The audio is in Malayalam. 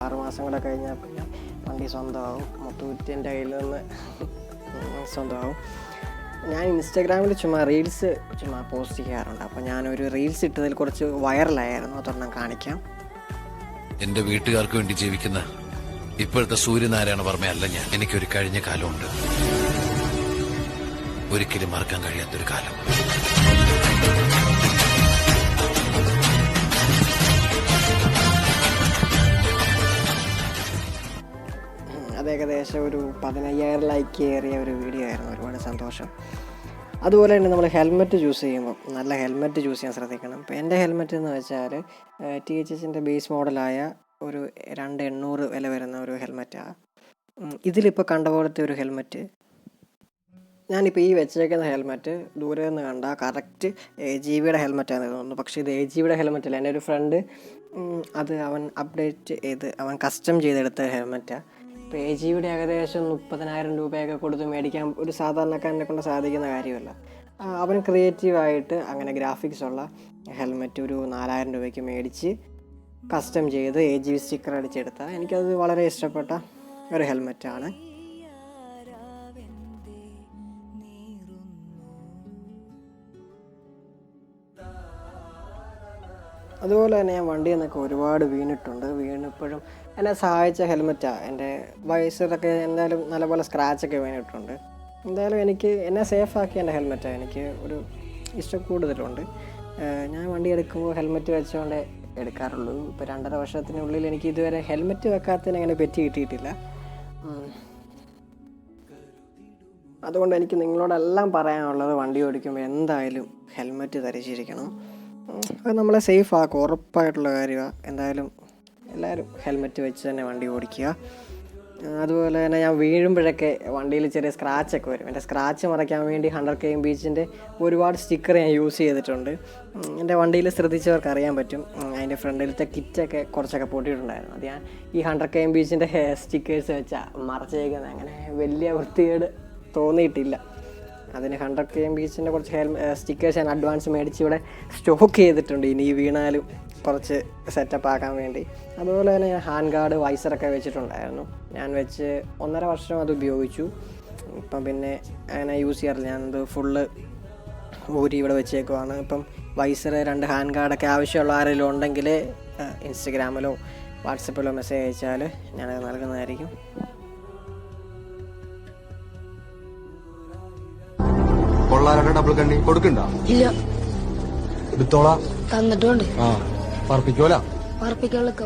6 മാസം കൂടെ കഴിഞ്ഞാൽ പിന്നെ വണ്ടി സ്വന്തമാവും. മൊത്തം എൻ്റെ കയ്യിൽ നിന്ന് സ്വന്തമാവും. ഞാൻ ഇൻസ്റ്റാഗ്രാമിൽ റീൽസ് പോസ്റ്റ് ചെയ്യാറുണ്ട്. അപ്പോൾ ഞാനൊരു റീൽസ് ഇട്ടതിൽ കുറച്ച് വൈറലായിരുന്നു. അതൊരെണ്ണം കാണിക്കാം. എൻ്റെ വീട്ടുകാർക്ക് വേണ്ടി ജീവിക്കുന്ന ഇപ്പോഴത്തെ സൂര്യനാരായണ വർമ്മയല്ല ഞാൻ. എനിക്കൊരു കഴിഞ്ഞ കാലമുണ്ട്, ഒരിക്കലും മറക്കാൻ കഴിയാത്തൊരു കാലം. അത് ഏകദേശം ഒരു 15,000 ലൈക്ക് കയറിയ ഒരു വീഡിയോ ആയിരുന്നു. ഒരുപാട് സന്തോഷം. അതുപോലെ തന്നെ നമ്മൾ ഹെൽമെറ്റ് ചൂസ് ചെയ്യുമ്പോൾ നല്ല ഹെൽമെറ്റ് ചൂസ് ചെയ്യാൻ ശ്രദ്ധിക്കണം. ഇപ്പോൾ എൻ്റെ ഹെൽമെറ്റ് എന്ന് വെച്ചാൽ THSൻ്റെ ബേസ് മോഡലായ ഒരു 2800 വില വരുന്ന ഒരു ഹെൽമെറ്റാണ്. ഇതിലിപ്പോൾ കണ്ട പോലത്തെ ഒരു ഹെൽമെറ്റ്, ഞാനിപ്പോൾ ഈ വെച്ചേക്കുന്ന ഹെൽമെറ്റ് ദൂരെ നിന്ന് കണ്ടാൽ കറക്റ്റ് AGVയുടെ ഹെൽമെറ്റാണ് തോന്നുന്നു. പക്ഷേ ഇത് AGVയുടെ ഹെൽമെറ്റല്ല. എൻ്റെ ഒരു ഫ്രണ്ട് അത് അവൻ അപ്ഡേറ്റ് ചെയ്ത് അവൻ കസ്റ്റം ചെയ്തെടുത്ത ഹെൽമെറ്റാണ്. ഇപ്പോൾ AGVയുടെ ഏകദേശം 30,000 രൂപയൊക്കെ കൊടുത്ത് മേടിക്കാൻ ഒരു സാധാരണക്കാരനെ കൊണ്ട് സാധിക്കുന്ന കാര്യമല്ല. അവൻ ക്രിയേറ്റീവായിട്ട് അങ്ങനെ ഗ്രാഫിക്സ് ഉള്ള ഹെൽമെറ്റ് ഒരു 4,000 രൂപയ്ക്ക് മേടിച്ച് കസ്റ്റം ചെയ്ത് AGV സ്റ്റിക്കർ അടിച്ചെടുത്താൽ എനിക്കത് വളരെ ഇഷ്ടപ്പെട്ട ഒരു ഹെൽമെറ്റാണ്. അതുപോലെ തന്നെ ഞാൻ വണ്ടിയിൽ നിന്നൊക്കെ ഒരുപാട് വീണിട്ടുണ്ട്. വീണിപ്പോഴും എന്നെ സഹായിച്ച ഹെൽമെറ്റാണ്. എൻ്റെ വയസ്സിലൊക്കെ എന്തായാലും നല്ലപോലെ സ്ക്രാച്ചൊക്കെ വീണിട്ടുണ്ട്. എന്തായാലും എന്നെ സേഫാക്കിയ എൻ്റെ ഹെൽമെറ്റാണ്. എനിക്ക് ഒരു ഇഷ്ടം കൂടുതലുണ്ട്. ഞാൻ വണ്ടി എടുക്കുമ്പോൾ ഹെൽമെറ്റ് വെച്ചുകൊണ്ട് എടുക്കാറുള്ളൂ. ഇപ്പോൾ 2.5 വർഷത്തിനുള്ളിൽ എനിക്ക് ഇതുവരെ ഹെൽമെറ്റ് വെക്കാത്തതിന് അങ്ങനെ പെറ്റി കിട്ടിയിട്ടില്ല. അതുകൊണ്ട് എനിക്ക് നിങ്ങളോടെല്ലാം പറയാനുള്ളത്, വണ്ടി ഓടിക്കുമ്പോൾ എന്തായാലും ഹെൽമെറ്റ് ധരിച്ചിരിക്കണം. അത് നമ്മളെ സേഫ് ആക്കും, ഉറപ്പായിട്ടുള്ള കാര്യമാണ്. എന്തായാലും എല്ലാവരും ഹെൽമെറ്റ് വെച്ച് തന്നെ വണ്ടി ഓടിക്കുക. അതുപോലെ തന്നെ ഞാൻ വീഴുമ്പോഴൊക്കെ വണ്ടിയിൽ ചെറിയ സ്ക്രാച്ചൊക്കെ വരും. എൻ്റെ സ്ക്രാച്ച് മറയ്ക്കാൻ വേണ്ടി 100km ബീച്ചിൻ്റെ ഒരുപാട് സ്റ്റിക്കർ ഞാൻ യൂസ് ചെയ്തിട്ടുണ്ട്. എൻ്റെ വണ്ടിയിൽ ശ്രദ്ധിച്ചവർക്ക് അറിയാൻ പറ്റും. അതിൻ്റെ ഫ്രണ്ടിലത്തെ കിറ്റൊക്കെ കുറച്ചൊക്കെ പൊട്ടിയിട്ടുണ്ടായിരുന്നു. അത് ഞാൻ ഈ 100km ബീച്ചിൻ്റെ സ്റ്റിക്കേഴ്സ് വെച്ചാൽ മറച്ചേക്കുന്നത്. അങ്ങനെ വലിയ വൃത്തികേട് തോന്നിയിട്ടില്ല. അതിന് 100km ബീച്ചിൻ്റെ കുറച്ച് സ്റ്റിക്കേഴ്സ് ഞാൻ അഡ്വാൻസ് മേടിച്ച് ഇവിടെ സ്റ്റോക്ക് ചെയ്തിട്ടുണ്ട്. ഇനി വീണാലും കുറച്ച് സെറ്റപ്പ് ആക്കാൻ വേണ്ടി. അതുപോലെ തന്നെ ഞാൻ ഹാൻഡ് ഗാർഡ് വൈസറൊക്കെ വെച്ചിട്ടുണ്ടായിരുന്നു. ഞാൻ വെച്ച് 1.5 വർഷം അത് ഉപയോഗിച്ചു. ഇപ്പം പിന്നെ അങ്ങനെ യൂസ് ചെയ്യാറില്ല. ഞാനത് ഫുള്ള് ഊരി ഇവിടെ വെച്ചേക്കുവാണ്. ഇപ്പം വൈസർ 2 ഹാൻഡ് ഗാർഡൊക്കെ ആവശ്യമുള്ള ആരെങ്കിലും ഉണ്ടെങ്കിൽ ഇൻസ്റ്റഗ്രാമിലോ വാട്സപ്പിലോ മെസ്സേജ് അയച്ചാൽ ഞാനത് നൽകുന്നതായിരിക്കും. ഡബിൾ കണ്ണി കൊടുക്കണ്ടോ? ഇല്ല. എടുത്തോളാ. തന്നിട്ടുണ്ട്. പറപ്പിക്കോല. പറപ്പിക്കാളൊക്കെ